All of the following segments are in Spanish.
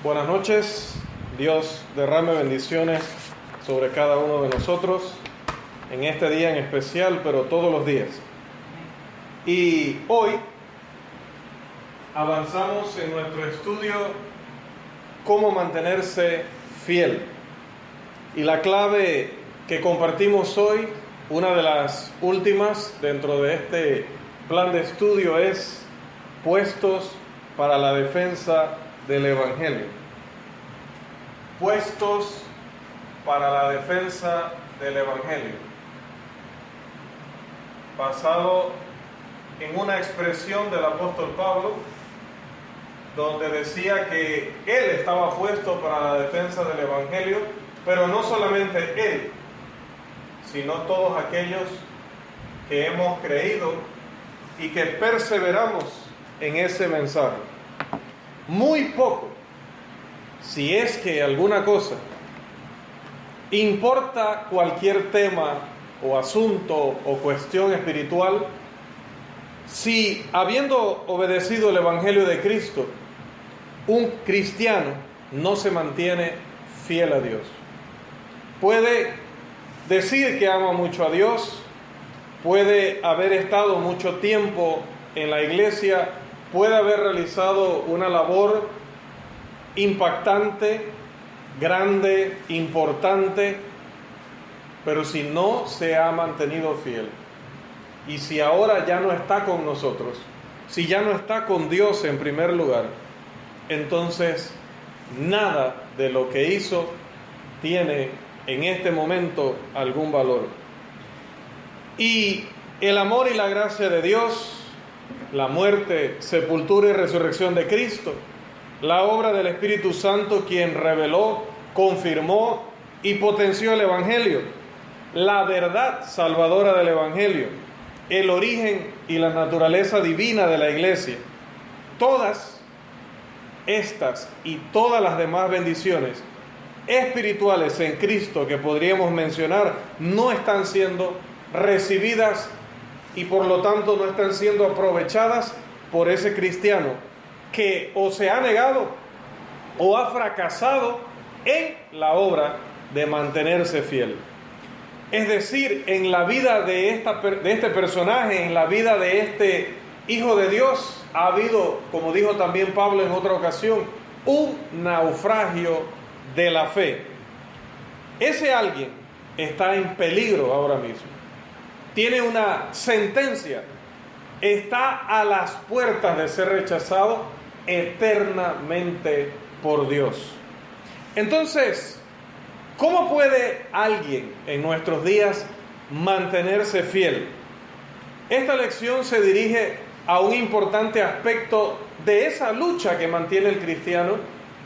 Buenas noches, Dios derrame bendiciones sobre cada uno de nosotros en este día en especial, pero todos los días. Y hoy avanzamos en nuestro estudio cómo mantenerse fiel. Y la clave que compartimos hoy, una de las últimas dentro de este plan de estudio, es puestos para la defensa del Evangelio. Puestos para la defensa del Evangelio. Basado en una expresión del apóstol Pablo, donde decía que él estaba puesto para la defensa del Evangelio, pero no solamente él, sino todos aquellos que hemos creído y que perseveramos en ese mensaje. Muy poco, si es que alguna cosa, importa cualquier tema o asunto o cuestión espiritual, si habiendo obedecido el Evangelio de Cristo, un cristiano no se mantiene fiel a Dios. Puede decir que ama mucho a Dios, puede haber estado mucho tiempo en la iglesia, puede haber realizado una labor impactante, grande, importante, pero si no se ha mantenido fiel, y si ahora ya no está con nosotros, si ya no está con Dios en primer lugar, entonces nada de lo que hizo tiene en este momento algún valor. Y el amor y la gracia de Dios, la muerte, sepultura y resurrección de Cristo, la obra del Espíritu Santo, quien reveló, confirmó y potenció el Evangelio, la verdad salvadora del Evangelio, el origen y la naturaleza divina de la iglesia, todas estas y todas las demás bendiciones espirituales en Cristo que podríamos mencionar, no están siendo recibidas y por lo tanto no están siendo aprovechadas por ese cristiano que o se ha negado o ha fracasado en la obra de mantenerse fiel. Es decir, en la vida de este personaje, en la vida de este Hijo de Dios, ha habido, como dijo también Pablo en otra ocasión, un naufragio de la fe. Ese alguien está en peligro ahora mismo. Tiene una sentencia. Está a las puertas de ser rechazado eternamente por Dios. Entonces, ¿cómo puede alguien en nuestros días mantenerse fiel? Esta lección se dirige a un importante aspecto de esa lucha que mantiene el cristiano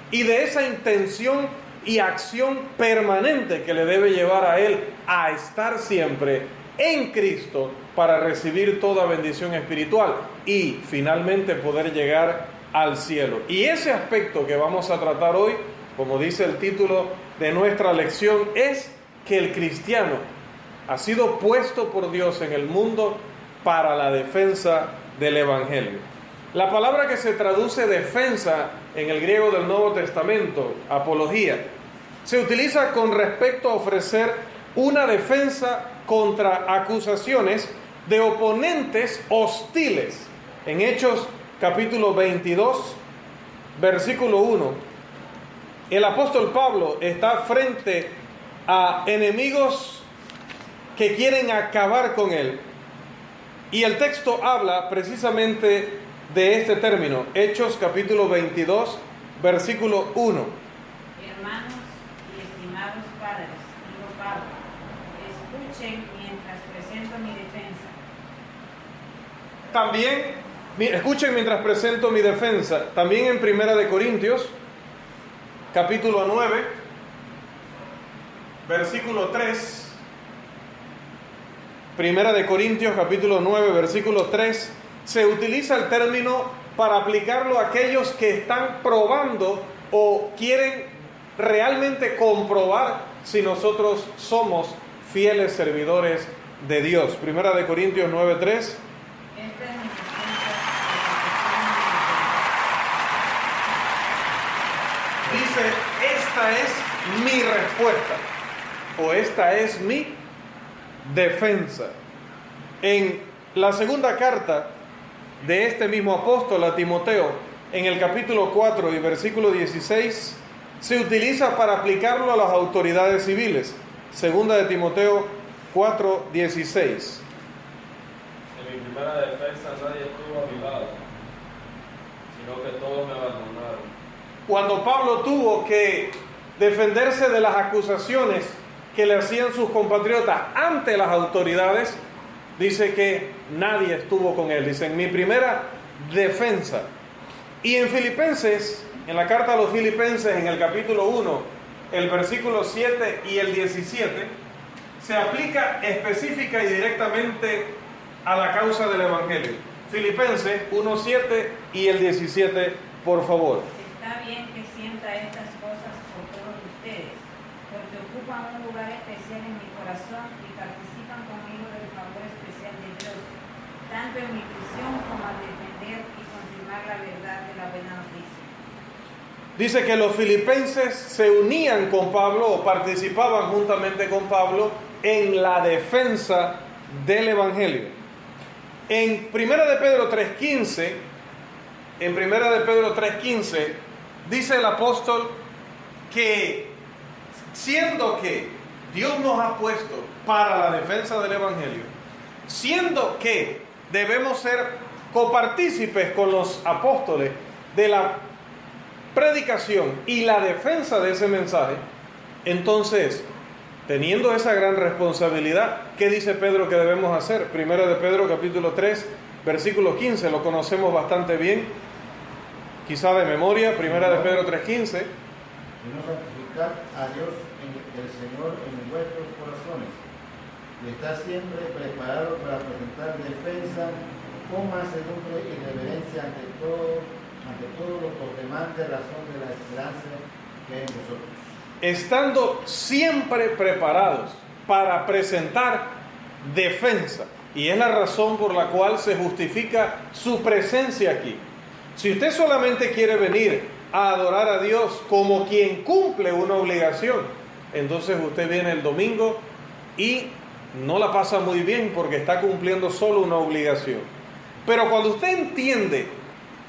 y de esa intención y acción permanente que le debe llevar a él a estar siempre en Cristo para recibir toda bendición espiritual y finalmente poder llegar al cielo. Y ese aspecto que vamos a tratar hoy, como dice el título de nuestra lección, es que el cristiano ha sido puesto por Dios en el mundo para la defensa del Evangelio. La palabra que se traduce defensa en el griego del Nuevo Testamento, apología, se utiliza con respecto a ofrecer una defensa contra acusaciones de oponentes hostiles. En Hechos capítulo 22, versículo 1, el apóstol Pablo está frente a enemigos que quieren acabar con él. Y el texto habla precisamente de este término, Hechos capítulo 22, versículo 1. Hermanos y estimados padres, digo Pablo, escuchen mientras presento mi defensa. También, escuchen mientras presento mi defensa, también en Primera de Corintios, capítulo 9, versículo 3. Primera de Corintios, capítulo 9, versículo 3, se utiliza el término para aplicarlo a aquellos que están probando o quieren realmente comprobar si nosotros somos fieles servidores de Dios. Primera de Corintios 9, 3. Esta es mi defensa. dice, esta es mi respuesta o esta es mi defensa. En la segunda carta de este mismo apóstol a Timoteo, en el capítulo 4 y versículo 16, se utiliza para aplicarlo a las autoridades civiles. Segunda de Timoteo 4, 16. En mi primera defensa nadie estuvo a mi lado, sino que todos me abandonaron. Cuando Pablo tuvo que defenderse de las acusaciones que le hacían sus compatriotas ante las autoridades, dice que nadie estuvo con él. Dice, en mi primera defensa. Y en Filipenses, en la carta a los Filipenses, en el capítulo 1, el versículo 7 y el 17, se aplica específica y directamente a la causa del Evangelio. Filipenses 1, 7 y el 17, por favor. Está bien que sienta estas cosas por todos ustedes, porque ocupan un lugar especial en mi corazón y participan conmigo del favor especial de Dios, tanto en mi prisión como al defender y confirmar la verdad de la buena noticia. Dice que los filipenses se unían con Pablo o participaban juntamente con Pablo en la defensa del Evangelio. En 1 de Pedro 3.15, dice el apóstol que siendo que Dios nos ha puesto para la defensa del Evangelio, siendo que debemos ser copartícipes con los apóstoles de la predicación y la defensa de ese mensaje, entonces, teniendo esa gran responsabilidad, ¿qué dice Pedro que debemos hacer? Primera de Pedro capítulo 3, versículo 15, lo conocemos bastante bien, quizá de memoria, Primera de Pedro 3:15. Sino santificad a Dios el Señor en vuestros corazones, y estar siempre preparado para presentar defensa con mansedumbre y reverencia ante todos los demás de razón de la esperanza que hay en vosotros. Estando siempre preparados para presentar defensa. Y es la razón por la cual se justifica su presencia aquí. Si usted solamente quiere venir a adorar a Dios como quien cumple una obligación, entonces usted viene el domingo y no la pasa muy bien porque está cumpliendo solo una obligación. Pero cuando usted entiende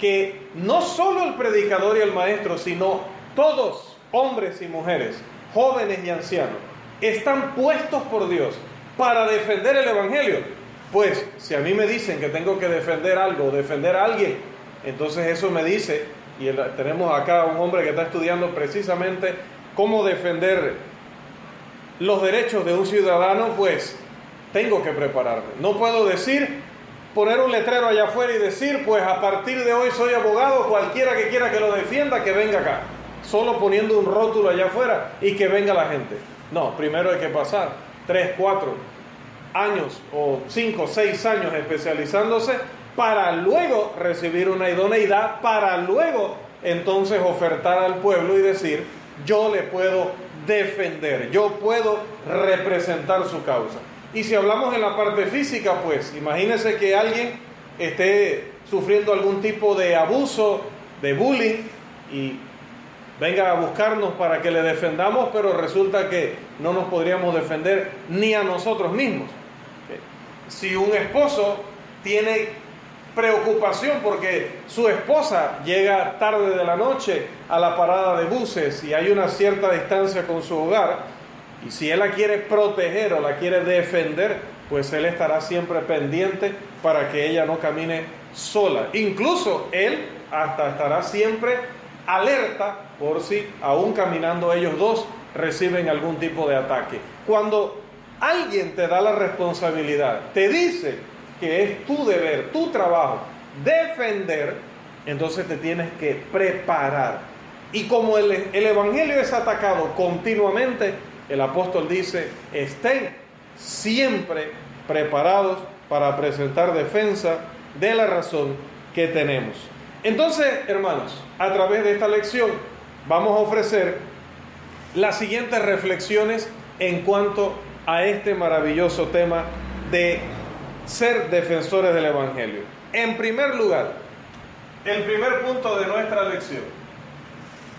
que no solo el predicador y el maestro, sino todos, hombres y mujeres, jóvenes y ancianos, están puestos por Dios para defender el Evangelio, pues si a mí me dicen que tengo que defender algo, defender a alguien, entonces eso me dice, y tenemos acá un hombre que está estudiando precisamente cómo defender los derechos de un ciudadano, pues tengo que prepararme. No puedo poner un letrero allá afuera y decir, pues a partir de hoy soy abogado, cualquiera que quiera que lo defienda, que venga acá. Solo poniendo un rótulo allá afuera y que venga la gente. No, primero hay que pasar 3, 4 años o 5, 6 años especializándose para luego recibir una idoneidad, para luego entonces ofertar al pueblo y decir, yo le puedo defender, yo puedo representar su causa. Y si hablamos en la parte física, pues imagínese que alguien esté sufriendo algún tipo de abuso, de bullying, y venga a buscarnos para que le defendamos, pero resulta que no nos podríamos defender ni a nosotros mismos. Si un esposo tiene preocupación porque su esposa llega tarde de la noche a la parada de buses y hay una cierta distancia con su hogar, y si él la quiere proteger o la quiere defender, pues él estará siempre pendiente para que ella no camine sola. Incluso él hasta estará siempre alerta por si, aún caminando ellos dos, reciben algún tipo de ataque. Cuando alguien te da la responsabilidad, te dice que es tu deber, tu trabajo, defender, entonces te tienes que preparar. Y como el Evangelio es atacado continuamente, el apóstol dice, estén siempre preparados para presentar defensa de la razón que tenemos. Entonces, hermanos, a través de esta lección vamos a ofrecer las siguientes reflexiones en cuanto a este maravilloso tema de ser defensores del Evangelio. En primer lugar, el primer punto de nuestra lección: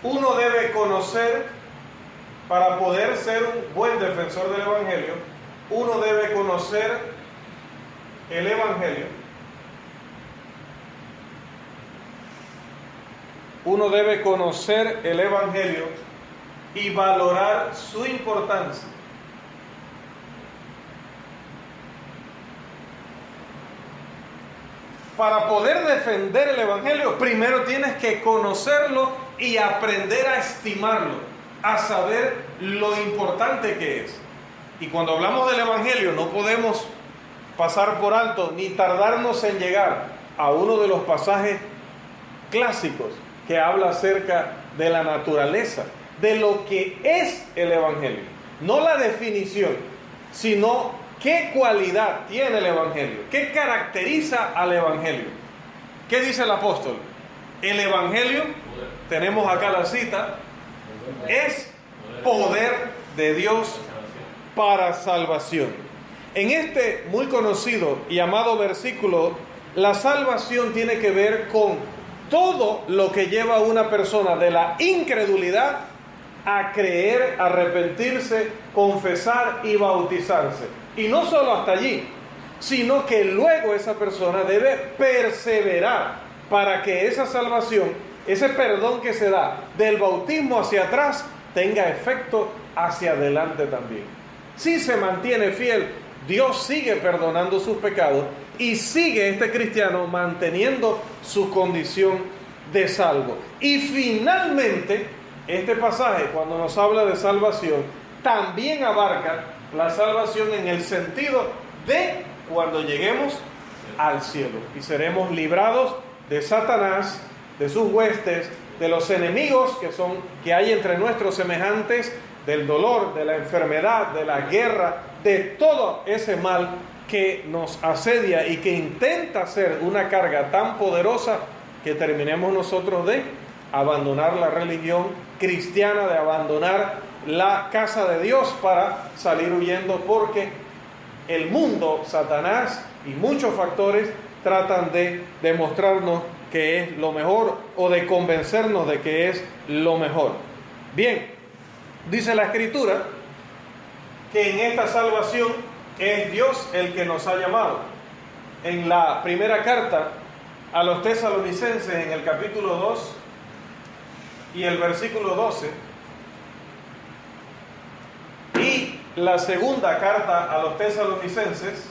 uno debe conocer, para poder ser un buen defensor del Evangelio, uno debe conocer el Evangelio. Uno debe conocer el Evangelio y valorar su importancia. Para poder defender el Evangelio, primero tienes que conocerlo y aprender a estimarlo, a saber lo importante que es. Y cuando hablamos del Evangelio, no podemos pasar por alto ni tardarnos en llegar a uno de los pasajes clásicos que habla acerca de la naturaleza, de lo que es el Evangelio. No la definición, sino qué cualidad tiene el Evangelio, qué caracteriza al Evangelio. ¿Qué dice el apóstol? El Evangelio, tenemos acá la cita, es poder de Dios para salvación. En este muy conocido y amado versículo, la salvación tiene que ver con todo lo que lleva a una persona de la incredulidad a creer, arrepentirse, confesar y bautizarse. Y no solo hasta allí, sino que luego esa persona debe perseverar para que esa salvación, ese perdón que se da del bautismo hacia atrás, tenga efecto hacia adelante también. Si se mantiene fiel, Dios sigue perdonando sus pecados y sigue este cristiano manteniendo su condición de salvo. Y finalmente, este pasaje, cuando nos habla de salvación, también abarca la salvación en el sentido de cuando lleguemos al cielo y seremos librados de Satanás, de sus huestes, de los enemigos que hay entre nuestros semejantes, del dolor, de la enfermedad, de la guerra, de todo ese mal que nos asedia y que intenta ser una carga tan poderosa que terminemos nosotros de abandonar la religión cristiana, de abandonar la casa de Dios para salir huyendo, porque el mundo, Satanás y muchos factores tratan de demostrarnos que es lo mejor o de convencernos de que es lo mejor. Bien, dice la Escritura que en esta salvación es Dios el que nos ha llamado. En la primera carta a los tesalonicenses, en el capítulo 2 y el versículo 12, y la segunda carta a los tesalonicenses,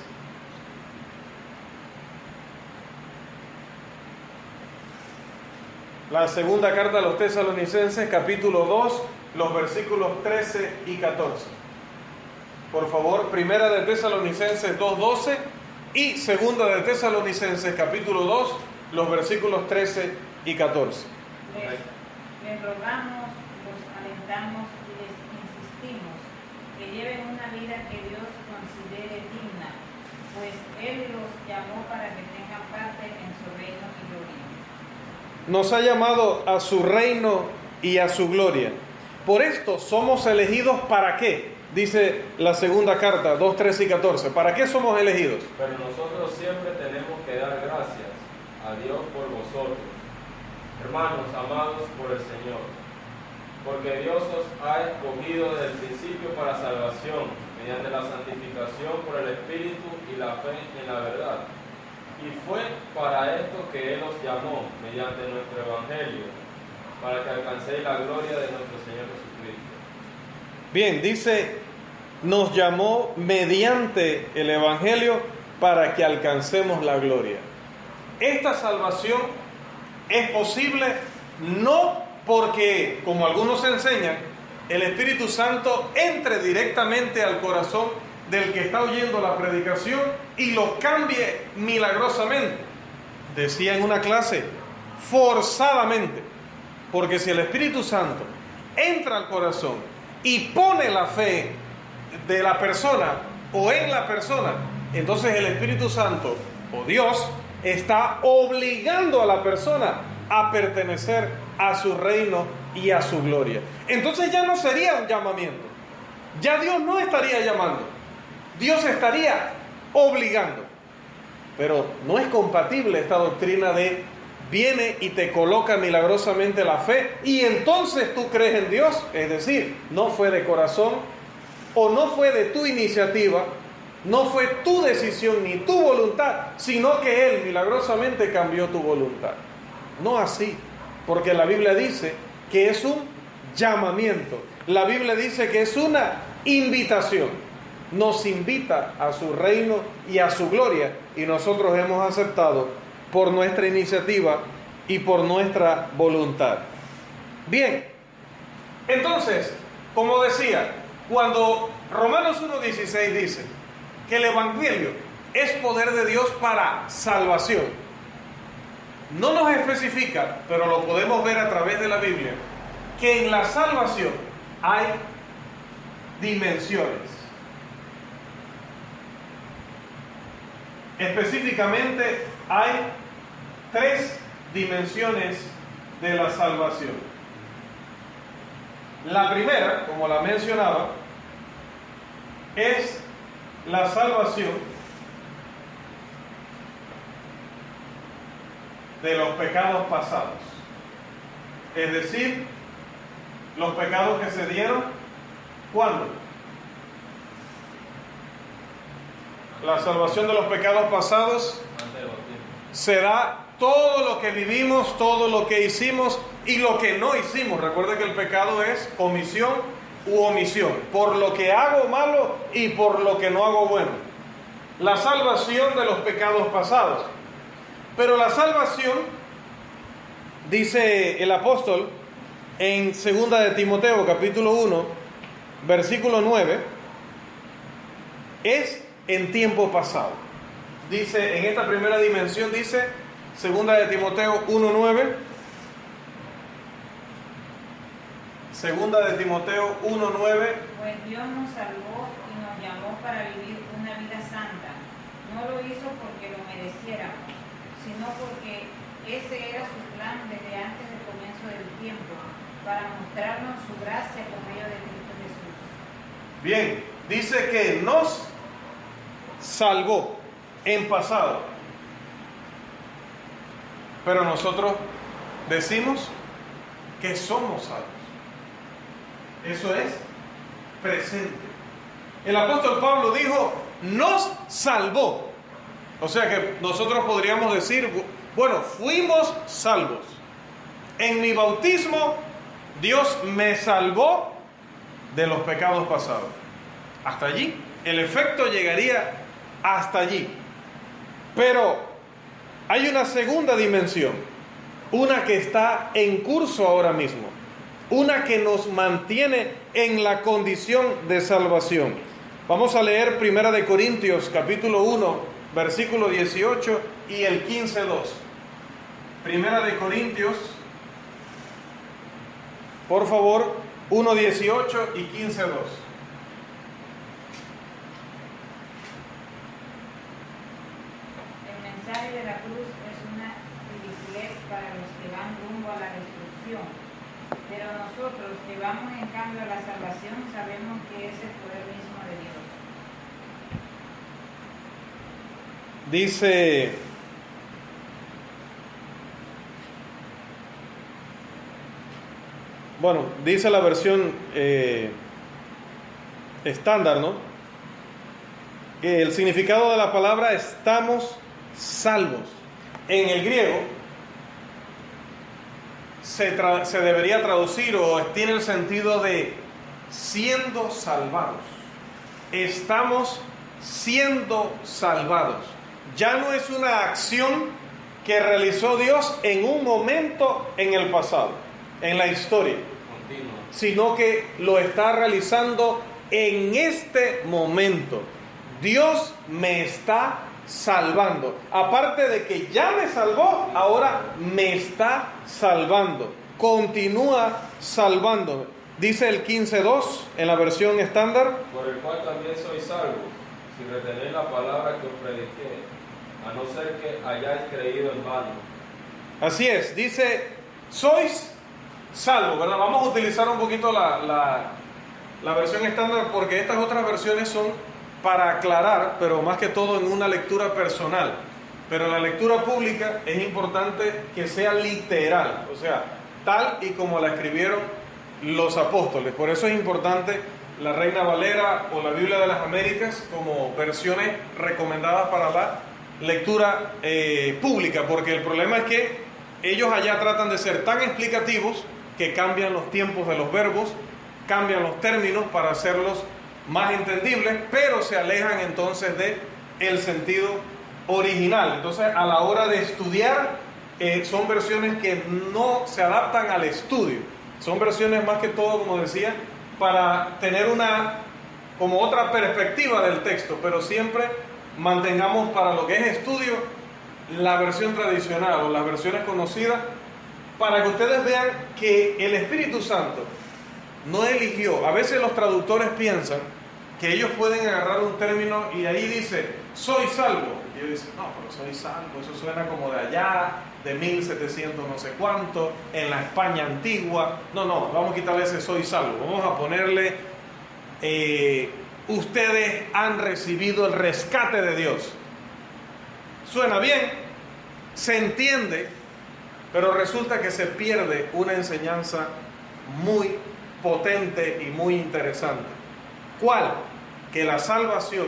la segunda carta a los tesalonicenses, capítulo 2, los versículos 13 y 14. Por favor, primera de Tesalonicenses 2:12 y segunda de Tesalonicenses, capítulo 2, los versículos 13 y 14. Les rogamos, los alentamos y les insistimos que lleven una vida que Dios considere digna, pues Él los llamó para que tengan parte en su reino y gloria. Nos ha llamado a su reino y a su gloria. Por esto somos elegidos, ¿para qué? Dice la segunda carta, 2, 13 y 14. ¿Para qué somos elegidos? Pero nosotros siempre tenemos que dar gracias a Dios por vosotros, hermanos amados por el Señor, porque Dios os ha escogido desde el principio para salvación, mediante la santificación por el Espíritu y la fe en la verdad. Y fue para esto que Él os llamó, mediante nuestro Evangelio, para que alcancéis la gloria de nuestro Señor Jesucristo. Bien, dice, nos llamó mediante el Evangelio para que alcancemos la gloria. Esta salvación es posible no porque, como algunos enseñan, el Espíritu Santo entre directamente al corazón del que está oyendo la predicación y lo cambie milagrosamente. Decía en una clase, forzadamente, porque si el Espíritu Santo entra al corazón y pone la fe de la persona o en la persona, entonces el Espíritu Santo o Dios está obligando a la persona a pertenecer a su reino y a su gloria. Entonces ya no sería un llamamiento, ya Dios no estaría llamando, Dios estaría obligando. Pero no es compatible esta doctrina de viene y te coloca milagrosamente la fe y entonces tú crees en Dios. Es decir, no fue de corazón o no fue de tu iniciativa, no fue tu decisión ni tu voluntad, sino que Él milagrosamente cambió tu voluntad. No así, porque la Biblia dice que es un llamamiento. La Biblia dice que es una invitación. Nos invita a su reino y a su gloria, y nosotros hemos aceptado por nuestra iniciativa y por nuestra voluntad. Bien, entonces, como decía, cuando Romanos 1:16 dice que el Evangelio es poder de Dios para salvación, no nos especifica, pero lo podemos ver a través de la Biblia, que en la salvación hay dimensiones. Específicamente hay 3 dimensiones de la salvación. La primera, como la mencionaba, es la salvación de los pecados pasados. Es decir, los pecados que se dieron, ¿cuándo? La salvación de los pecados pasados se da todo lo que vivimos, todo lo que hicimos y lo que no hicimos. Recuerda que el pecado es comisión u omisión, por lo que hago malo y por lo que no hago bueno. La salvación de los pecados pasados. Pero la salvación, dice el apóstol en 2 de Timoteo capítulo 1, versículo 9, es en tiempo pasado. Dice, en esta primera dimensión, dice 2 de Timoteo 1:9. 2 de Timoteo 1:9. Pues Dios nos salvó y nos llamó para vivir una vida santa. No lo hizo porque lo mereciéramos, sino porque ese era su plan desde antes del comienzo del tiempo, para mostrarnos su gracia por medio de Cristo Jesús. Bien, dice que nos salvó en pasado, pero nosotros decimos que somos salvos. Eso es presente. El apóstol Pablo dijo, nos salvó. O sea que nosotros podríamos decir, bueno, fuimos salvos. En mi bautismo, Dios me salvó de los pecados pasados. Hasta allí. El efecto llegaría hasta allí. Pero hay una segunda dimensión, una que está en curso ahora mismo, una que nos mantiene en la condición de salvación. Vamos a leer 1 de Corintios capítulo 1, versículo 18 y el 15:2. 1 de Corintios, por favor, 1:18 y 15:2. El mensaje de la cruz es una ridiculez para los que van rumbo a la destrucción, pero nosotros que vamos en cambio a la salvación sabemos que es el poder mismo de Dios. Dice, bueno, dice la versión estándar, ¿no? Que el significado de la palabra estamos salvos. En el griego se debería traducir o tiene el sentido de siendo salvados. Estamos siendo salvados. Ya no es una acción que realizó Dios en un momento en el pasado, en la historia, sino que lo está realizando en este momento. Dios me está salvando. Aparte de que ya me salvó, ahora me está salvando. Continúa salvándome. Dice el 15:2 en la versión estándar. Por el cual también sois salvos, si retenéis la palabra que os prediqué, a no ser que hayáis creído en vano. Así es, dice, sois salvos, ¿verdad? Vamos a utilizar un poquito la versión estándar porque estas otras versiones son para aclarar, pero más que todo en una lectura personal. pero la lectura pública es importante que sea literal, o sea, tal y como la escribieron los apóstoles. Por eso es importante la Reina Valera o la Biblia de las Américas como versiones recomendadas para la lectura pública, porque el problema es que ellos allá tratan de ser tan explicativos que cambian los tiempos de los verbos, cambian los términos para hacerlos más entendibles, pero se alejan entonces de el sentido original. Entonces, a la hora de estudiar, son versiones que no se adaptan al estudio. Son versiones más que todo, como decía, para tener como otra perspectiva del texto, pero siempre mantengamos para lo que es estudio la versión tradicional o las versiones conocidas, para que ustedes vean que el Espíritu Santo no eligió. A veces los traductores piensan que ellos pueden agarrar un término y ahí dice, soy salvo. Y ellos dicen, no, pero soy salvo, eso suena como de allá, de 1700 no sé cuánto, en la España antigua. No, vamos a quitarle ese soy salvo. Vamos a ponerle, ustedes han recibido el rescate de Dios. Suena bien, se entiende, pero resulta que se pierde una enseñanza muy potente y muy interesante. ¿Cuál? Que la salvación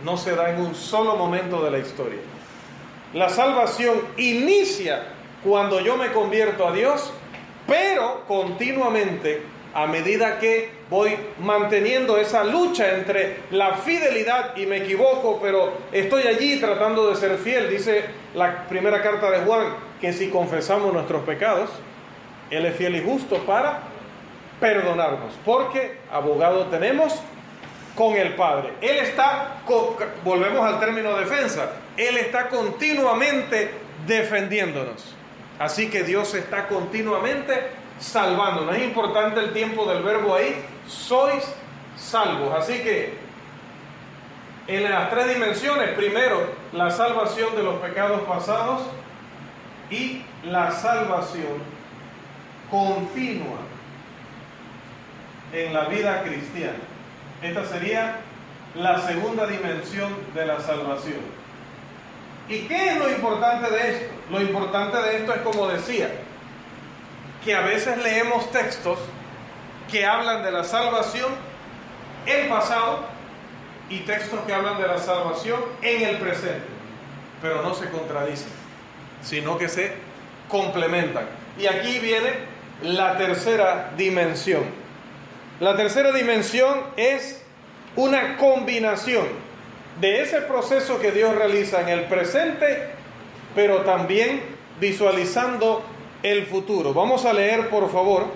no se da en un solo momento de la historia. La salvación inicia cuando yo me convierto a Dios, pero continuamente, a medida que voy manteniendo esa lucha entre la fidelidad y me equivoco, pero estoy allí tratando de ser fiel. Dice la primera carta de Juan que si confesamos nuestros pecados, Él es fiel y justo para perdonarnos, porque abogado tenemos con el Padre. Él está, volvemos al término defensa, Él está continuamente defendiéndonos. Así que Dios está continuamente salvándonos. Es importante el tiempo del verbo ahí, sois salvos. Así que en las tres dimensiones, primero la salvación de los pecados pasados y la salvación continua en la vida cristiana. Esta sería la segunda dimensión de la salvación. ¿Y qué es lo importante de esto? Lo importante de esto es, como decía, que a veces leemos textos que hablan de la salvación en pasado y textos que hablan de la salvación en el presente, pero no se contradicen, sino que se complementan. Y aquí viene la tercera dimensión. La tercera dimensión es una combinación de ese proceso que Dios realiza en el presente, pero también visualizando el futuro. Vamos a leer, por favor,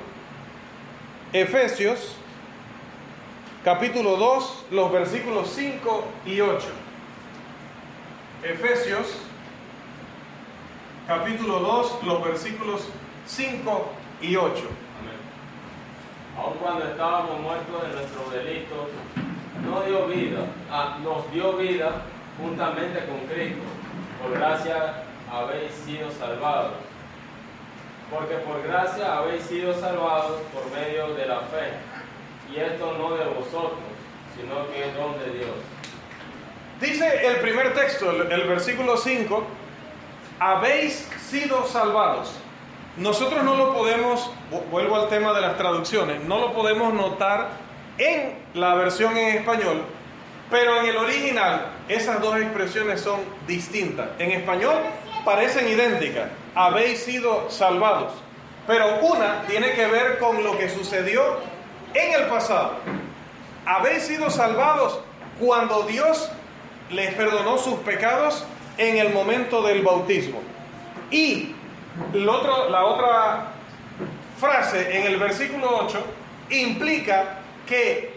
Efesios capítulo 2, los versículos 5 y 8. Efesios capítulo 2, los versículos 5 y 8. Aun cuando estábamos muertos en nuestros delitos, nos dio vida juntamente con Cristo. Por gracia habéis sido salvados. Porque por gracia habéis sido salvados por medio de la fe. Y esto no de vosotros, sino que es don de Dios. Dice el primer texto, el versículo 5, habéis sido salvados. Nosotros no lo podemos, vuelvo al tema de las traducciones, no lo podemos notar en la versión en español, pero en el original esas dos expresiones son distintas. En español parecen idénticas, habéis sido salvados, pero una tiene que ver con lo que sucedió en el pasado. Habéis sido salvados cuando Dios les perdonó sus pecados en el momento del bautismo. Y la otra frase en el versículo 8 implica que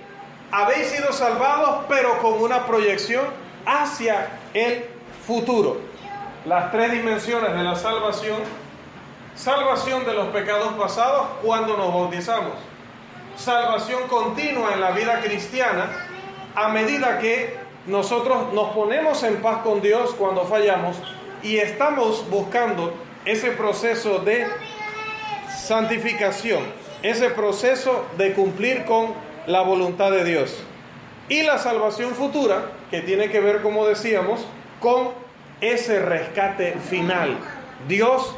habéis sido salvados, pero con una proyección hacia el futuro. Las tres dimensiones de la salvación: salvación de los pecados pasados cuando nos bautizamos, salvación continua en la vida cristiana a medida que nosotros nos ponemos en paz con Dios cuando fallamos y estamos buscando ese proceso de santificación, ese proceso de cumplir con la voluntad de Dios. Y la salvación futura, que tiene que ver, como decíamos, con ese rescate final. Dios,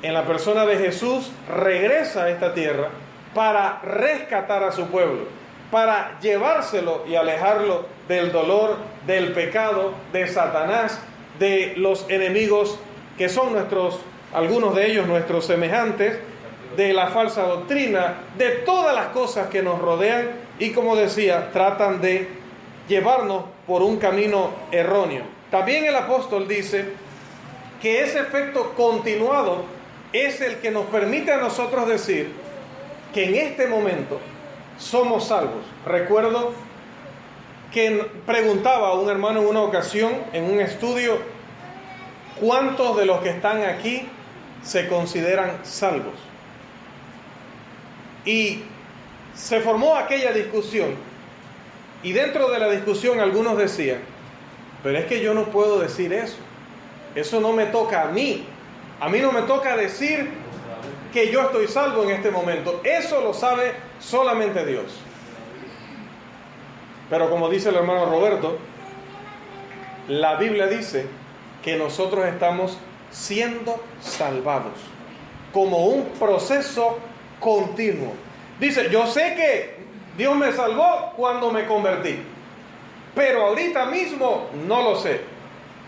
en la persona de Jesús, regresa a esta tierra para rescatar a su pueblo, para llevárselo y alejarlo del dolor, del pecado, de Satanás, de los enemigos que son algunos de ellos nuestros semejantes, de la falsa doctrina, de todas las cosas que nos rodean y, como decía, tratan de llevarnos por un camino erróneo. También el apóstol dice que ese efecto continuado es el que nos permite a nosotros decir que en este momento somos salvos. Recuerdo que preguntaba a un hermano en una ocasión, en un estudio, ¿cuántos de los que están aquí se consideran salvos? Y se formó aquella discusión, y dentro de la discusión algunos decían, pero es que yo no puedo decir eso no me toca a mí no me toca decir que yo estoy salvo en este momento, eso lo sabe solamente Dios. Pero como dice el hermano Roberto, la Biblia dice que nosotros estamos siendo salvados como un proceso continuo. Dice, yo sé que Dios me salvó cuando me convertí, pero ahorita mismo no lo sé.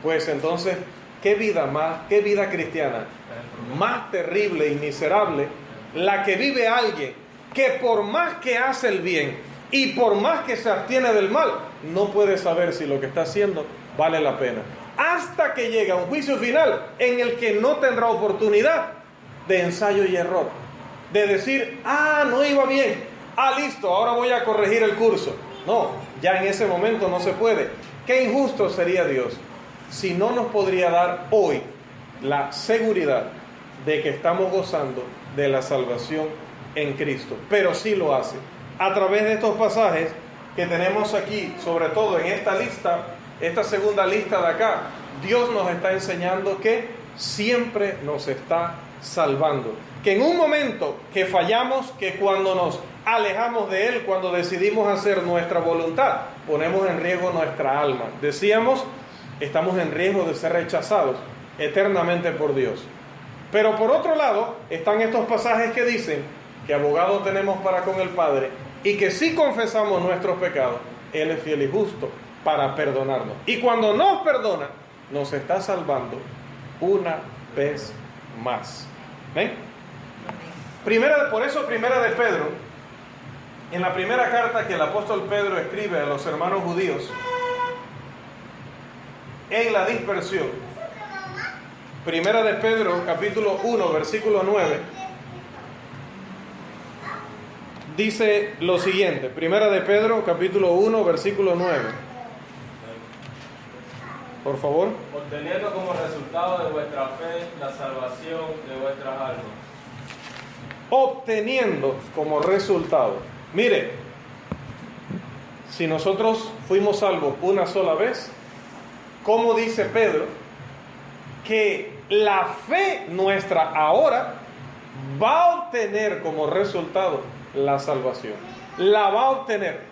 Pues entonces, qué vida cristiana más terrible y miserable la que vive alguien que por más que hace el bien y por más que se abstiene del mal, no puede saber si lo que está haciendo vale la pena, hasta que llega un juicio final en el que no tendrá oportunidad de ensayo y error, de decir, no iba bien, listo, ahora voy a corregir el curso. No, ya en ese momento no se puede. Qué injusto sería Dios si no nos podría dar hoy la seguridad de que estamos gozando de la salvación en Cristo. Pero sí lo hace a través de estos pasajes que tenemos aquí, sobre todo en esta lista, esta segunda lista de acá. Dios nos está enseñando que siempre nos está salvando, que en un momento que fallamos, que cuando nos alejamos de Él, cuando decidimos hacer nuestra voluntad, ponemos en riesgo nuestra alma. Decíamos, estamos en riesgo de ser rechazados eternamente por Dios. Pero por otro lado, están estos pasajes que dicen que abogado tenemos para con el Padre y que si confesamos nuestros pecados, Él es fiel y justo para perdonarnos. Y cuando nos perdona, nos está salvando una vez más. ¿Ven? Por eso Primera de Pedro, en la primera carta que el apóstol Pedro escribe a los hermanos judíos, en la dispersión, Primera de Pedro, capítulo 1, versículo 9, dice lo siguiente. Primera de Pedro, capítulo 1, versículo 9. Por favor. Obteniendo como resultado de vuestra fe la salvación de vuestras almas. Obteniendo como resultado. Mire, si nosotros fuimos salvos una sola vez, ¿cómo dice Pedro que la fe nuestra ahora va a obtener como resultado la salvación? La va a obtener.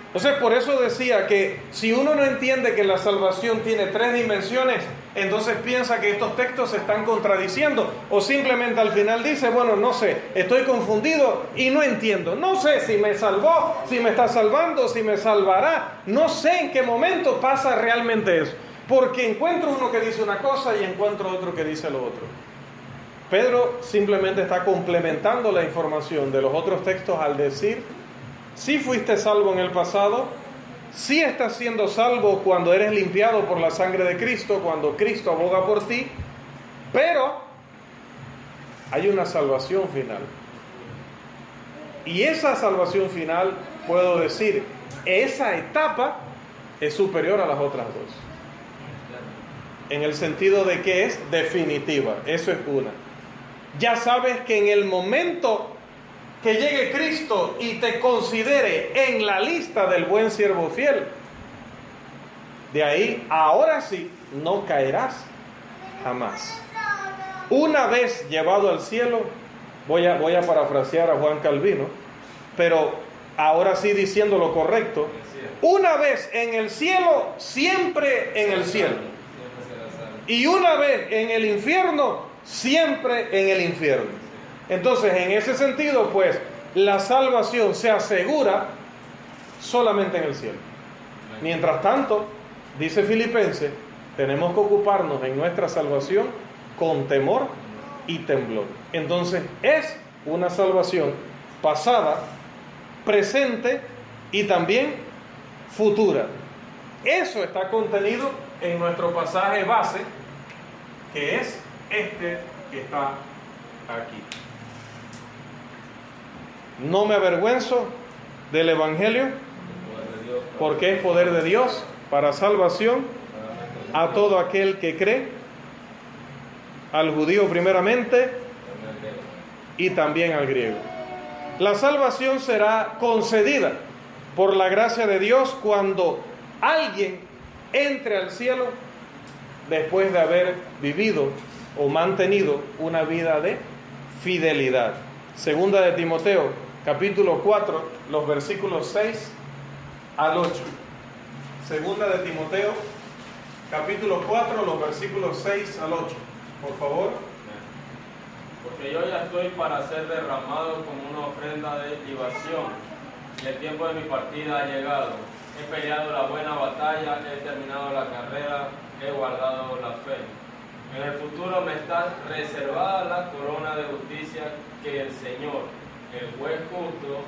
Entonces, por eso decía que si uno no entiende que la salvación tiene 3 dimensiones, entonces piensa que estos textos se están contradiciendo, o simplemente al final dice, bueno, no sé, estoy confundido y no entiendo, no sé si me salvó, si me está salvando, si me salvará, no sé en qué momento pasa realmente eso, porque encuentro uno que dice una cosa y encuentro otro que dice lo otro. Pedro simplemente está complementando la información de los otros textos al decir, si fuiste salvo en el pasado, si estás siendo salvo cuando eres limpiado por la sangre de Cristo, cuando Cristo aboga por ti, pero hay una salvación final. Y esa salvación final, puedo decir, esa etapa es superior a las otras dos. En el sentido de que es definitiva, eso es una. Ya sabes que en el momento que llegue Cristo y te considere en la lista del buen siervo fiel, de ahí, ahora sí, no caerás jamás. Una vez llevado al cielo, voy a parafrasear a Juan Calvino, pero ahora sí diciendo lo correcto, una vez en el cielo, siempre en el cielo. Y una vez en el infierno, siempre en el infierno. Entonces, en ese sentido, pues, la salvación se asegura solamente en el cielo. Mientras tanto, dice Filipenses, tenemos que ocuparnos en nuestra salvación con temor y temblor. Entonces, es una salvación pasada, presente y también futura. Eso está contenido en nuestro pasaje base, que es este que está aquí. No me avergüenzo del Evangelio, porque es poder de Dios para salvación a todo aquel que cree, al judío primeramente y también al griego. La salvación será concedida por la gracia de Dios cuando alguien entre al cielo después de haber vivido o mantenido una vida de fidelidad. Segunda de Timoteo, capítulo 4, los versículos 6 al 8. Segunda de Timoteo, capítulo 4, los versículos 6 al 8. Por favor. Porque yo ya estoy para ser derramado como una ofrenda de libación, y el tiempo de mi partida ha llegado. He peleado la buena batalla, he terminado la carrera, he guardado la fe. En el futuro me está reservada la corona de justicia que el Señor, el juez justo,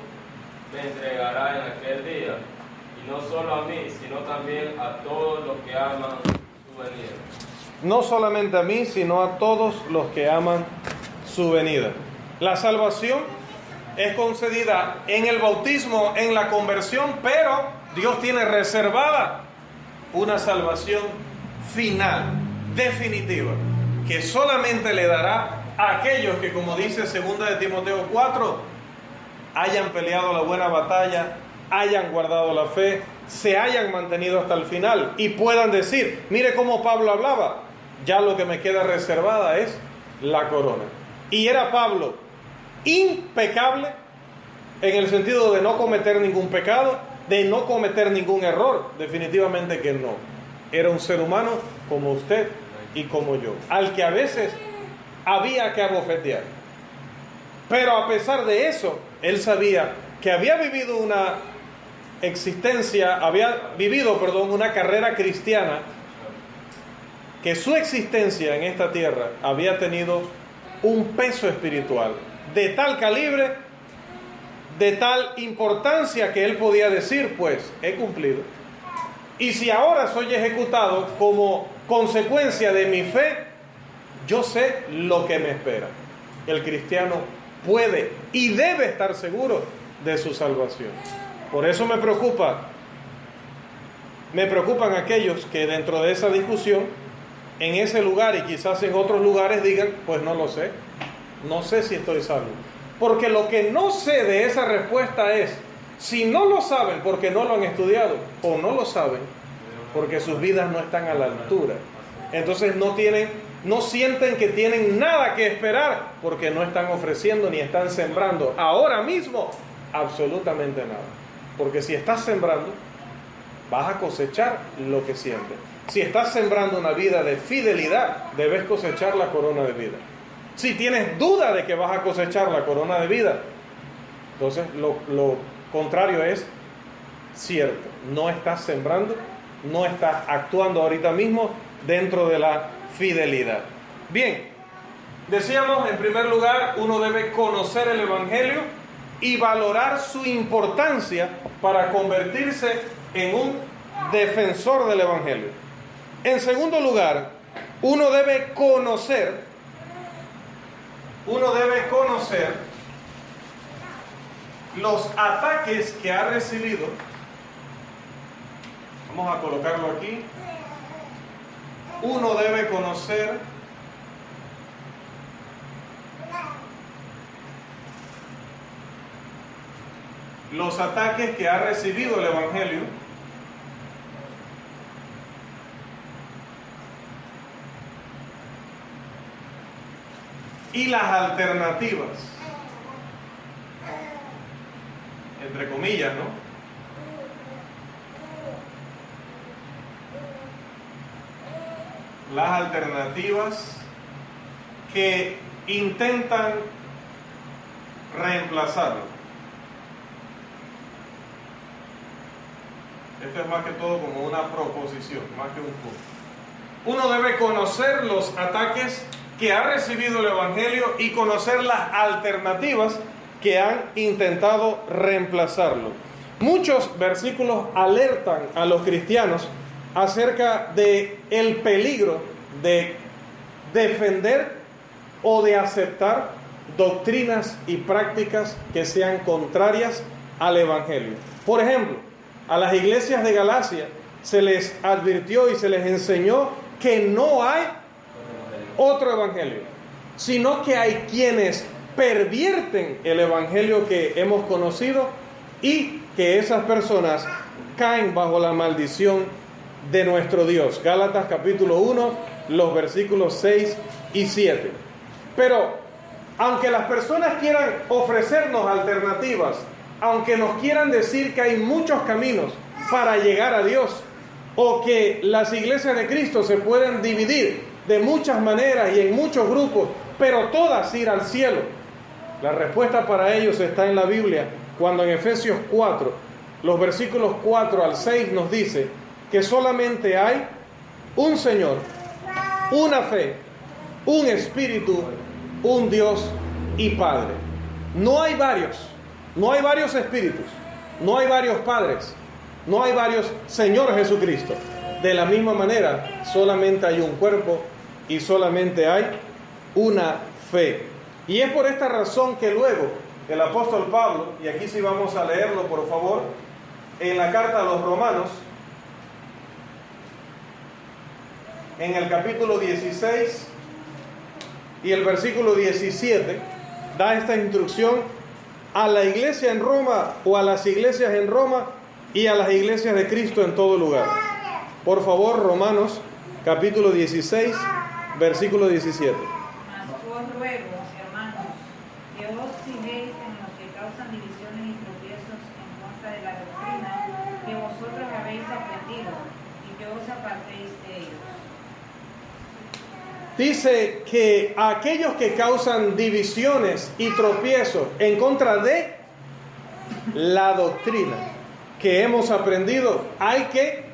me entregará en aquel día. Y no solo a mí, sino también a todos los que aman su venida. No solamente a mí, sino a todos los que aman su venida. La salvación es concedida en el bautismo, en la conversión, pero Dios tiene reservada una salvación final, definitiva, que solamente le dará a aquellos que, como dice 2 de Timoteo 4, hayan peleado la buena batalla, hayan guardado la fe, se hayan mantenido hasta el final y puedan decir, mire cómo Pablo hablaba, ya lo que me queda reservada es la corona. Y era Pablo impecable en el sentido de no cometer ningún pecado, de no cometer ningún error, definitivamente que no. Era un ser humano como usted y como yo, al que a veces había que abofetear. Pero a pesar de eso, él sabía que había vivido una una carrera cristiana, que su existencia en esta tierra había tenido un peso espiritual de tal calibre, de tal importancia, que él podía decir, pues, he cumplido. Y si ahora soy ejecutado como consecuencia de mi fe, yo sé lo que me espera. El cristiano puede y debe estar seguro de su salvación. Por eso me preocupan aquellos que dentro de esa discusión, en ese lugar y quizás en otros lugares, digan, pues no lo sé, no sé si estoy salvo. Porque lo que no sé de esa respuesta es, si no lo saben porque no lo han estudiado, o no lo saben porque sus vidas no están a la altura, entonces no sienten que tienen nada que esperar, porque no están ofreciendo ni están sembrando ahora mismo absolutamente nada. Porque si estás sembrando, vas a cosechar lo que siembres. Si estás sembrando una vida de fidelidad, debes cosechar la corona de vida. Si tienes duda de que vas a cosechar la corona de vida, entonces lo contrario es cierto. No estás sembrando, no estás actuando ahorita mismo dentro de la fidelidad. Bien, decíamos, en primer lugar, uno debe conocer el Evangelio y valorar su importancia para convertirse en un defensor del Evangelio. En segundo lugar, uno debe conocer los ataques que ha recibido. Vamos a colocarlo aquí. Uno debe conocer los ataques que ha recibido el Evangelio y las alternativas, entre comillas, ¿no?, las alternativas que intentan reemplazarlo. Esto es más que todo como una proposición, más que un punto. Uno debe conocer los ataques que ha recibido el Evangelio y conocer las alternativas que han intentado reemplazarlo. Muchos versículos alertan a los cristianos acerca de el peligro de defender o de aceptar doctrinas y prácticas que sean contrarias al Evangelio. Por ejemplo, a las iglesias de Galacia se les advirtió y se les enseñó que no hay otro evangelio, sino que hay quienes pervierten el evangelio que hemos conocido y que esas personas caen bajo la maldición de nuestro Dios. Gálatas capítulo 1, los versículos 6 y 7. Pero aunque las personas quieran ofrecernos alternativas, aunque nos quieran decir que hay muchos caminos para llegar a Dios, o que las iglesias de Cristo se pueden dividir de muchas maneras y en muchos grupos, pero todas ir al cielo, la respuesta para ellos está en la Biblia, cuando en Efesios 4, los versículos 4 al 6 nos dice que solamente hay un Señor, una fe, un Espíritu, un Dios y Padre. No hay varios espíritus, no hay varios padres, no hay varios Señor Jesucristo. De la misma manera, solamente hay un cuerpo y solamente hay una fe. Y es por esta razón que luego el apóstol Pablo, y aquí sí vamos a leerlo por favor, en la carta a los Romanos, en el capítulo 16 y el versículo 17, da esta instrucción a la iglesia en Roma o a las iglesias en Roma y a las iglesias de Cristo en todo lugar. Por favor, Romanos capítulo 16, versículo 17. Mas os ruego, hermanos, que os fijéis en los que causan divisiones y tropiezos en contra de la doctrina que vosotros habéis aprendido, y que os apartéis de ellos. Dice que aquellos que causan divisiones y tropiezos en contra de la doctrina que hemos aprendido, hay que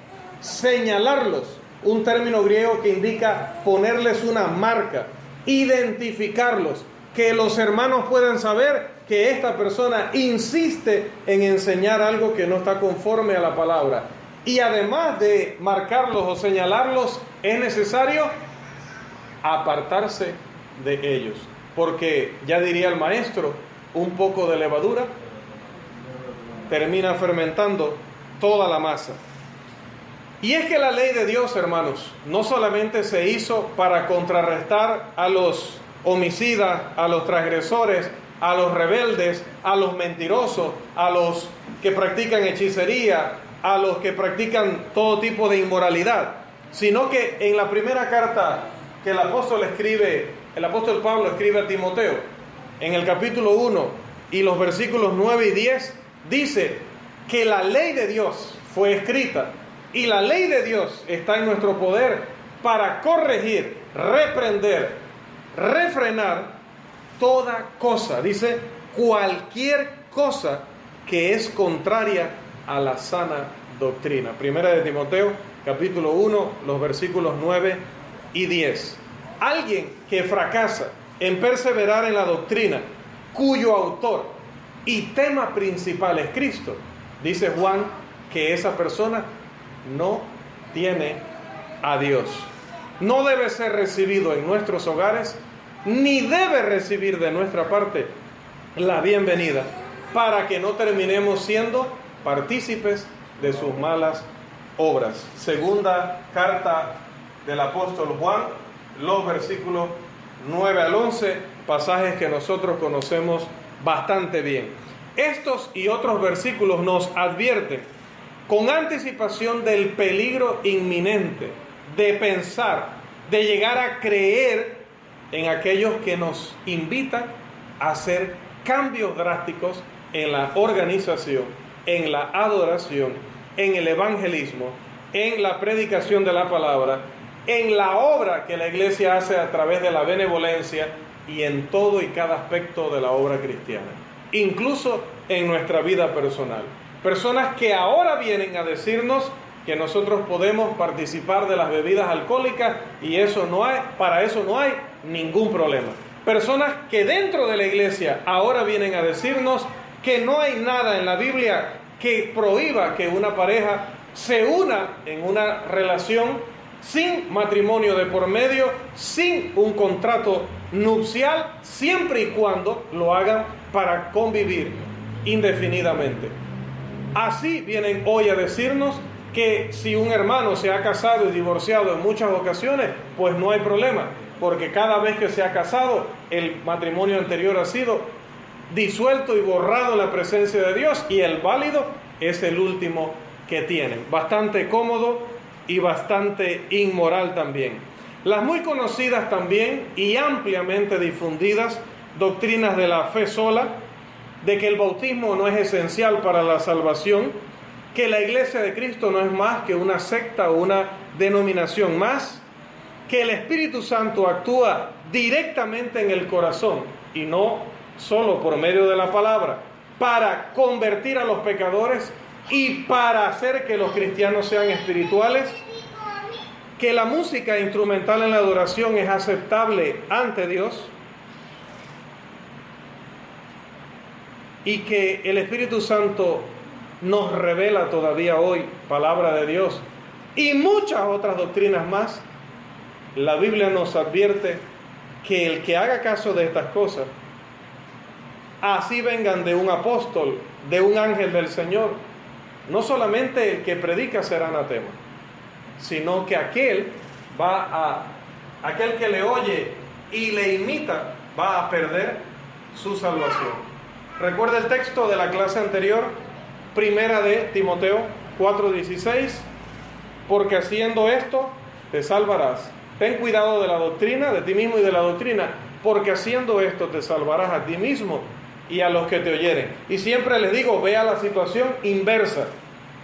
señalarlos. Un término griego que indica ponerles una marca, identificarlos, que los hermanos puedan saber que esta persona insiste en enseñar algo que no está conforme a la palabra. Y además de marcarlos o señalarlos, es necesario apartarse de ellos, porque ya diría el maestro, un poco de levadura termina fermentando toda la masa. Y es que la ley de Dios, hermanos, no solamente se hizo para contrarrestar a los homicidas, a los transgresores, a los rebeldes, a los mentirosos, a los que practican hechicería, a los que practican todo tipo de inmoralidad, sino que en la primera carta que el apóstol Pablo escribe a Timoteo, en el capítulo 1 y los versículos 9 y 10, dice que la ley de Dios fue escrita y la ley de Dios está en nuestro poder para corregir, reprender, refrenar toda cosa, dice cualquier cosa que es contraria a la sana doctrina. Primera de Timoteo, capítulo 1, los versículos 9 y 10. Alguien que fracasa en perseverar en la doctrina, cuyo autor y tema principal es Cristo, dice Juan que esa persona no tiene a Dios. No debe ser recibido en nuestros hogares, ni debe recibir de nuestra parte la bienvenida, para que no terminemos siendo partícipes de sus malas obras. Segunda carta del apóstol Juan, los versículos 9 al 11, pasajes que nosotros conocemos bastante bien. Estos y otros versículos nos advierten con anticipación del peligro inminente de pensar, de llegar a creer en aquellos que nos invitan a hacer cambios drásticos en la organización, en la adoración, en el evangelismo, en la predicación de la palabra en la obra que la iglesia hace a través de la benevolencia y en todo y cada aspecto de la obra cristiana, incluso en nuestra vida personal. Personas que ahora vienen a decirnos que nosotros podemos participar de las bebidas alcohólicas y para eso no hay ningún problema. Personas que dentro de la iglesia ahora vienen a decirnos que no hay nada en la Biblia que prohíba que una pareja se una en una relación sin matrimonio de por medio, sin un contrato nupcial, siempre y cuando lo hagan para convivir indefinidamente. Así vienen hoy a decirnos que si un hermano se ha casado y divorciado en muchas ocasiones, pues no hay problema, porque cada vez que se ha casado, el matrimonio anterior ha sido disuelto y borrado en la presencia de Dios, y el válido es el último que tienen. Bastante cómodo y bastante inmoral también. Las muy conocidas también y ampliamente difundidas doctrinas de la fe sola, de que el bautismo no es esencial para la salvación, que la Iglesia de Cristo no es más que una secta o una denominación más, que el Espíritu Santo actúa directamente en el corazón y no solo por medio de la palabra, para convertir a los pecadores y para hacer que los cristianos sean espirituales, que la música instrumental en la adoración es aceptable ante Dios y que el Espíritu Santo nos revela todavía hoy palabra de Dios y muchas otras doctrinas más. La Biblia nos advierte que el que haga caso de estas cosas, así vengan de un apóstol, de un ángel del Señor, no solamente el que predica será anatema, sino que aquel que le oye y le imita va a perder su salvación. Recuerda el texto de la clase anterior, primera de Timoteo 4:16, porque haciendo esto te salvarás. Ten cuidado de la doctrina, de ti mismo y de la doctrina, porque haciendo esto te salvarás a ti mismo y a los que te oyeren. Y siempre les digo, vea la situación inversa.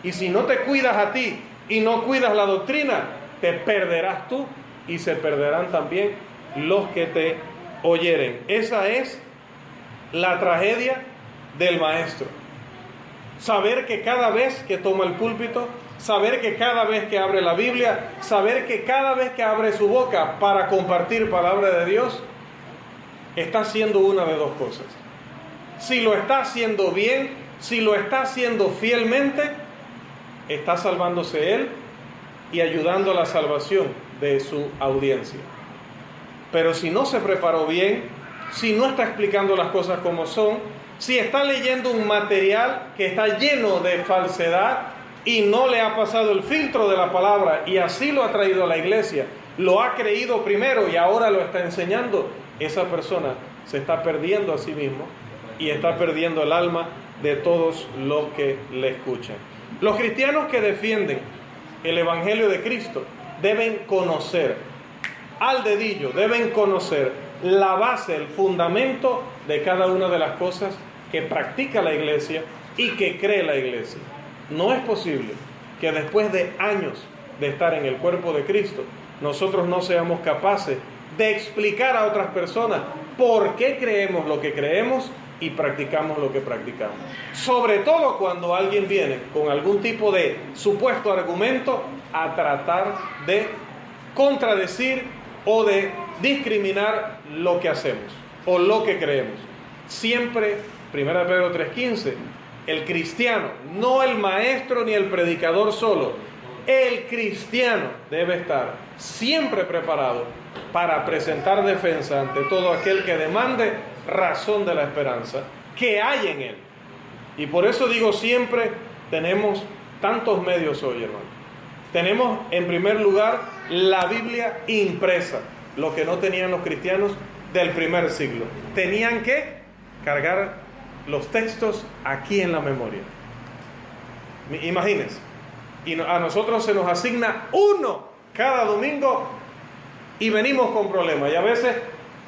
Y si no te cuidas a ti y no cuidas la doctrina, te perderás tú y se perderán también los que te oyeren. Esa es la tragedia del maestro. Saber que cada vez que toma el púlpito, saber que cada vez que abre la Biblia, saber que cada vez que abre su boca para compartir palabra de Dios, está haciendo una de dos cosas. Si lo está haciendo bien, si lo está haciendo fielmente, está salvándose él y ayudando a la salvación de su audiencia. Pero si no se preparó bien, si no está explicando las cosas como son, si está leyendo un material que está lleno de falsedad y no le ha pasado el filtro de la palabra y así lo ha traído a la iglesia, lo ha creído primero y ahora lo está enseñando, esa persona se está perdiendo a sí mismo y está perdiendo el alma de todos los que le escuchan. Los cristianos que defienden el Evangelio de Cristo deben conocer al dedillo, deben conocer la base, el fundamento de cada una de las cosas que practica la iglesia y que cree la iglesia. No es posible que después de años de estar en el cuerpo de Cristo, nosotros no seamos capaces de explicar a otras personas por qué creemos lo que creemos y practicamos lo que practicamos. Sobre todo cuando alguien viene con algún tipo de supuesto argumento a tratar de contradecir o de discriminar lo que hacemos o lo que creemos. Siempre, 1 Pedro 3:15, el cristiano, no el maestro ni el predicador solo, el cristiano debe estar siempre preparado para presentar defensa ante todo aquel que demande razón de la esperanza que hay en él. Y por eso digo siempre, tenemos tantos medios hoy, hermano. Tenemos en primer lugar la Biblia impresa, lo que no tenían los cristianos del primer siglo. Tenían que cargar los textos aquí en la memoria. Imagínense, y a nosotros se nos asigna uno cada domingo y venimos con problemas y a veces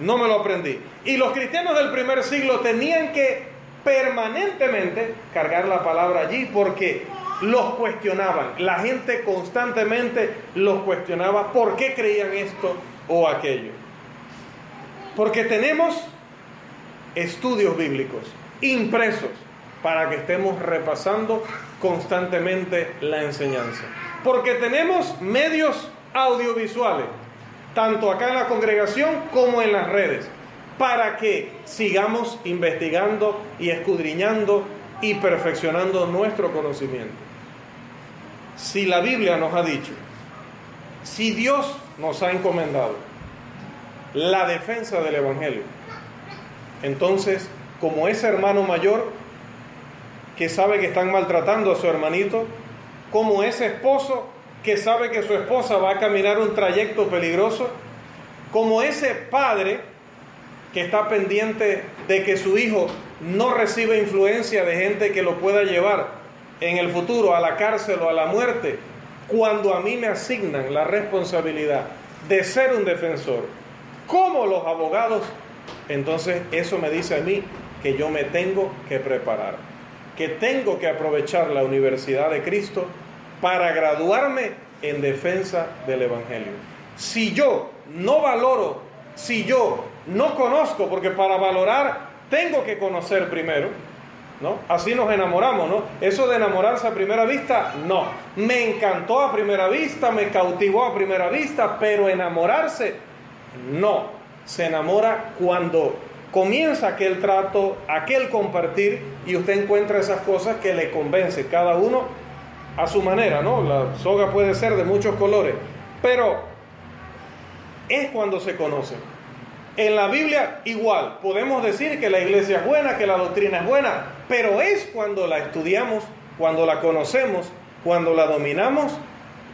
no me lo aprendí. Y los cristianos del primer siglo tenían que permanentemente cargar la palabra allí porque los cuestionaban. La gente constantemente los cuestionaba por qué creían esto o aquello. Porque tenemos estudios bíblicos impresos para que estemos repasando constantemente la enseñanza. Porque tenemos medios audiovisuales, tanto acá en la congregación como en las redes, para que sigamos investigando y escudriñando y perfeccionando nuestro conocimiento. Si la Biblia nos ha dicho, si Dios nos ha encomendado la defensa del Evangelio, entonces, como ese hermano mayor que sabe que están maltratando a su hermanito, como ese esposo que sabe que su esposa va a caminar un trayecto peligroso, como ese padre que está pendiente de que su hijo no reciba influencia de gente que lo pueda llevar en el futuro a la cárcel o a la muerte, cuando a mí me asignan la responsabilidad de ser un defensor, como los abogados, entonces eso me dice a mí que yo me tengo que preparar, que tengo que aprovechar la Universidad de Cristo para graduarme en defensa del Evangelio. Si yo no valoro, si yo no conozco, porque para valorar tengo que conocer primero, ¿no? Así nos enamoramos, ¿no? Eso de enamorarse a primera vista, no. Me encantó a primera vista, me cautivó a primera vista, pero enamorarse, no. Se enamora cuando comienza aquel trato, aquel compartir, y usted encuentra esas cosas que le convence, cada uno a su manera, ¿no? La soga puede ser de muchos colores, pero es cuando se conocen. En la Biblia igual, podemos decir que la iglesia es buena, que la doctrina es buena, pero es cuando la estudiamos, cuando la conocemos, cuando la dominamos,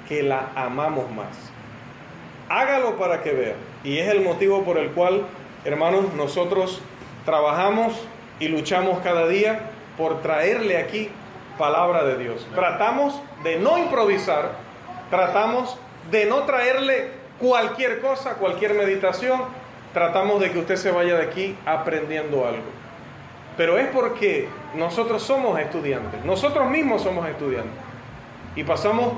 que la amamos más. Hágalo para que vea. Y es el motivo por el cual, hermanos, nosotros trabajamos y luchamos cada día por traerle aquí palabra de Dios. Tratamos de no improvisar, tratamos de no traerle cualquier cosa, cualquier meditación. Tratamos de que usted se vaya de aquí aprendiendo algo. Pero es porque nosotros somos estudiantes, nosotros mismos somos estudiantes. Y pasamos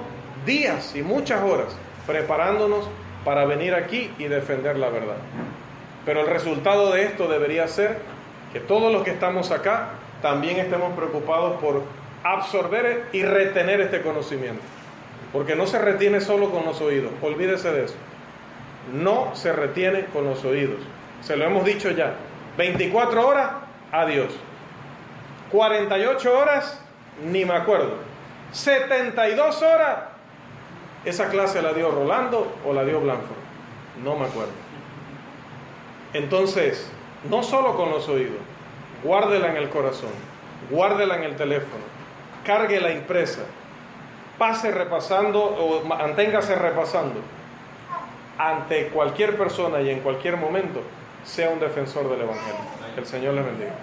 días y muchas horas preparándonos para venir aquí y defender la verdad. Pero el resultado de esto debería ser que todos los que estamos acá también estemos preocupados por absorber y retener este conocimiento. Porque no se retiene solo con los oídos, olvídese de eso. No se retiene con los oídos. Se lo hemos dicho ya. 24 horas, adiós. 48 horas, ni me acuerdo. 72 horas, esa clase la dio Rolando o la dio Blanford. No me acuerdo. Entonces, no solo con los oídos, guárdela en el corazón, guárdela en el teléfono, cárguela impresa, pase repasando o manténgase repasando. Ante cualquier persona y en cualquier momento, sea un defensor del Evangelio. Que el Señor le bendiga.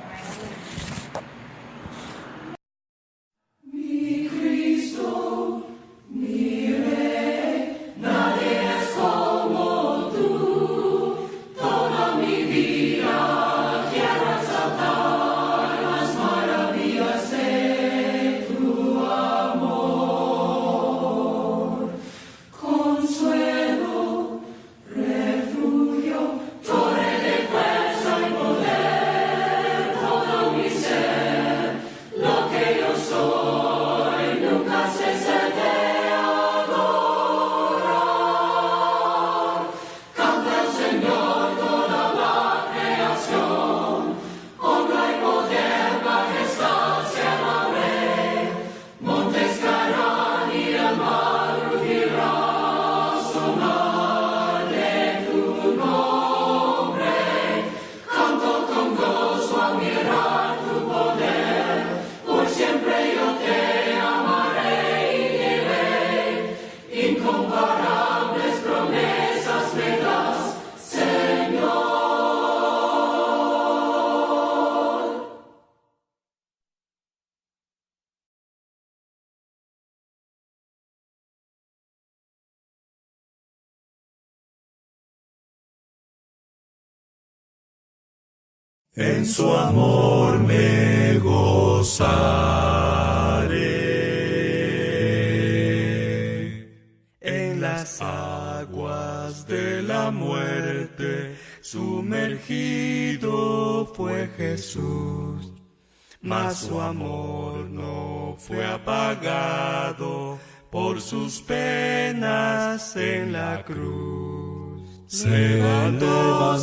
En su amor me gozaré. la muerte, sumergido fue Jesús, mas su amor no fue apagado por sus penas en la cruz. Se levantó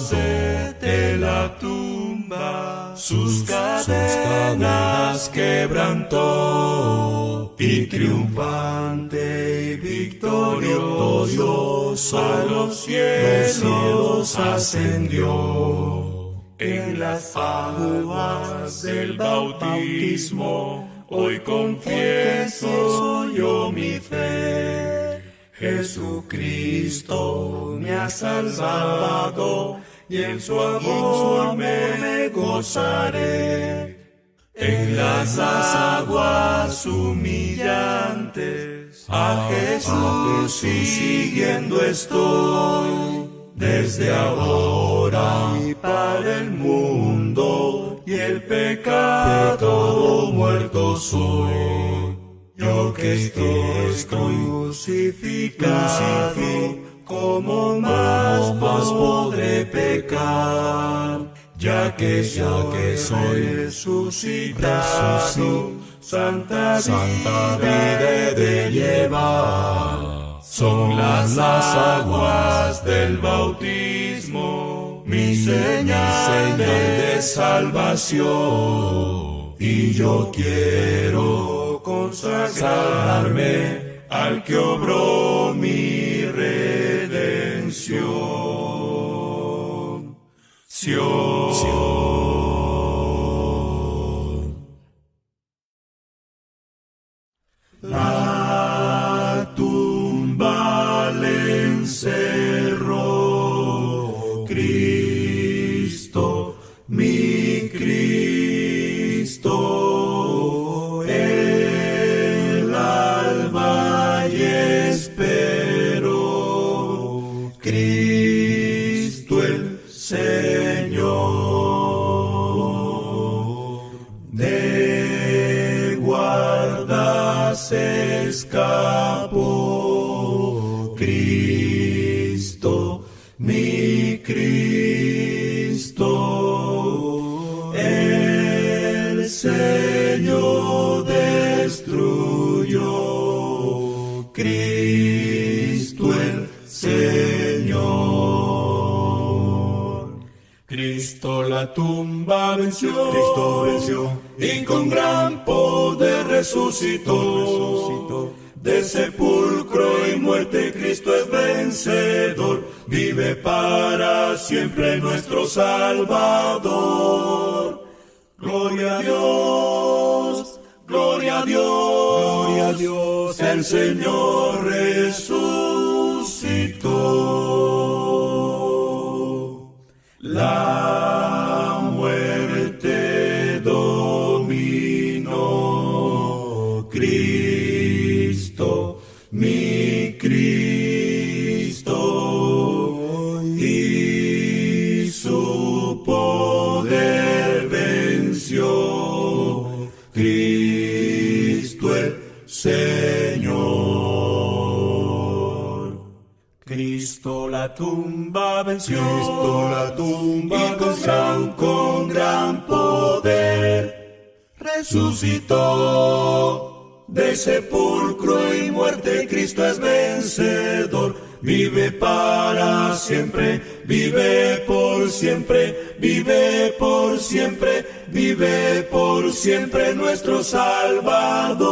de la tumba, sus cadenas quebrantó, y triunfante y victorioso a los cielos ascendió. En las aguas del bautismo hoy confieso yo mi fe. Jesucristo me ha salvado y en su amor me gozaré. En las aguas humillantes a Jesús siguiendo estoy. Desde ahora y para el mundo y el pecado muerto soy. Yo que estoy crucificado, ¿cómo más podré pecar? Ya que soy resucitado, santa vida de llevar. Son las aguas del bautismo, mi señal de salvación. Y yo quiero consagrarme al que obró mi redención. La tumba le encerró Cristo, mi Cristo, el alba y esperó, Cristo el Señor, de guardas escapó, Cristo, mi Cristo, el Señor destruyó, Cristo el Señor. Cristo la tumba venció, y con gran poder resucitó. De sepulcro y muerte Cristo es vencedor, vive para siempre nuestro Salvador. Gloria a Dios, gloria a Dios, gloria a Dios, el Señor resucitó. La muerte dominó, Cristo, mi Cristo, y su poder venció, Cristo el Señor. Cristo la tumba venció, y con gran poder resucitó. De sepulcro y muerte Cristo es vencedor, vive para siempre, vive por siempre, vive por siempre, vive por siempre nuestro Salvador.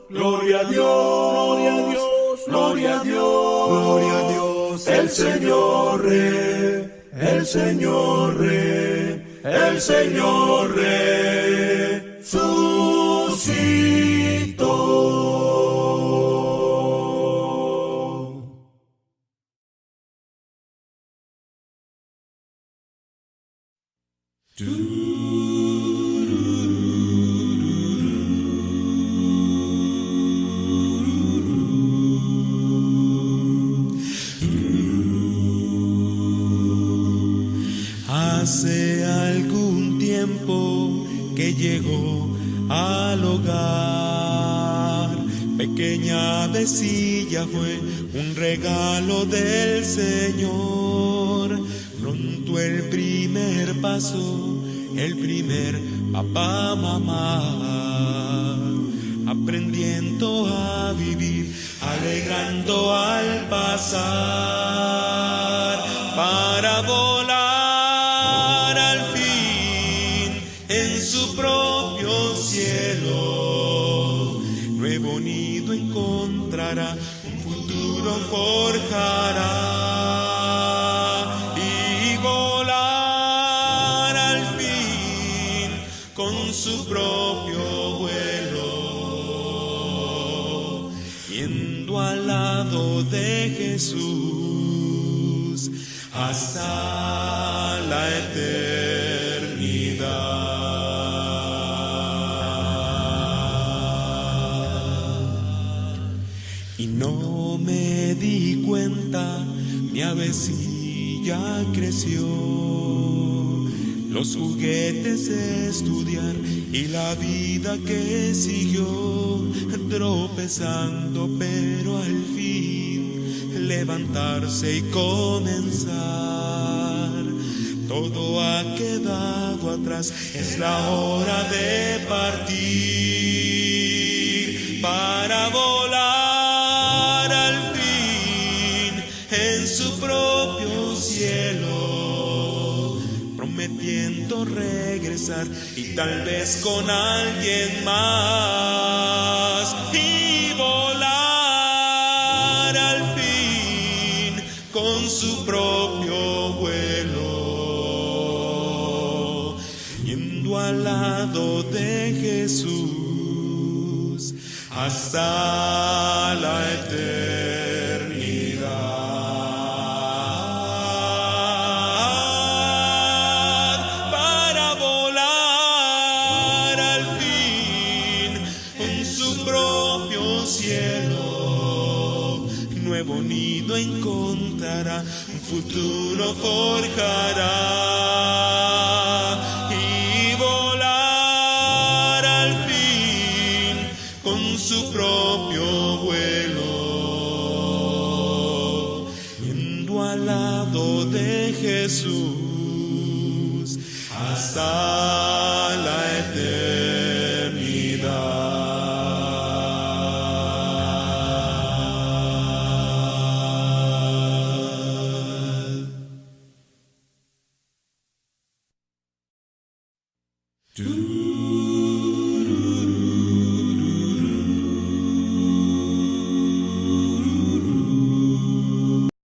Gloria a Dios, gloria a Dios, gloria a Dios, gloria a Dios, el Señor Rey, el Señor Rey, el Señor resucitó. Hace algún tiempo que llegó al hogar, pequeña avecilla fue un regalo del Señor. Pronto el primer paso, el primer papá, mamá, aprendiendo a vivir, alegrando al pasar, para volar al fin en su propio cielo. Nuevo nido encontrará, un futuro forjará, y volar al fin con su propio vuelo, yendo al lado de Jesús hasta la eternidad. Y no me di cuenta, mi avecilla creció, los juguetes estudiar y la vida que siguió, tropezando pero al fin levantarse y comenzar. Todo ha quedado atrás, es la hora de partir para volar al fin en su propio cielo, prometiendo regresar y tal vez con alguien más, y volar al fin con su propio vuelo, yendo al lado de Jesús hasta la eternidad. Para volar al fin en su propio cielo, nuevo nido encontrará, un futuro forjará.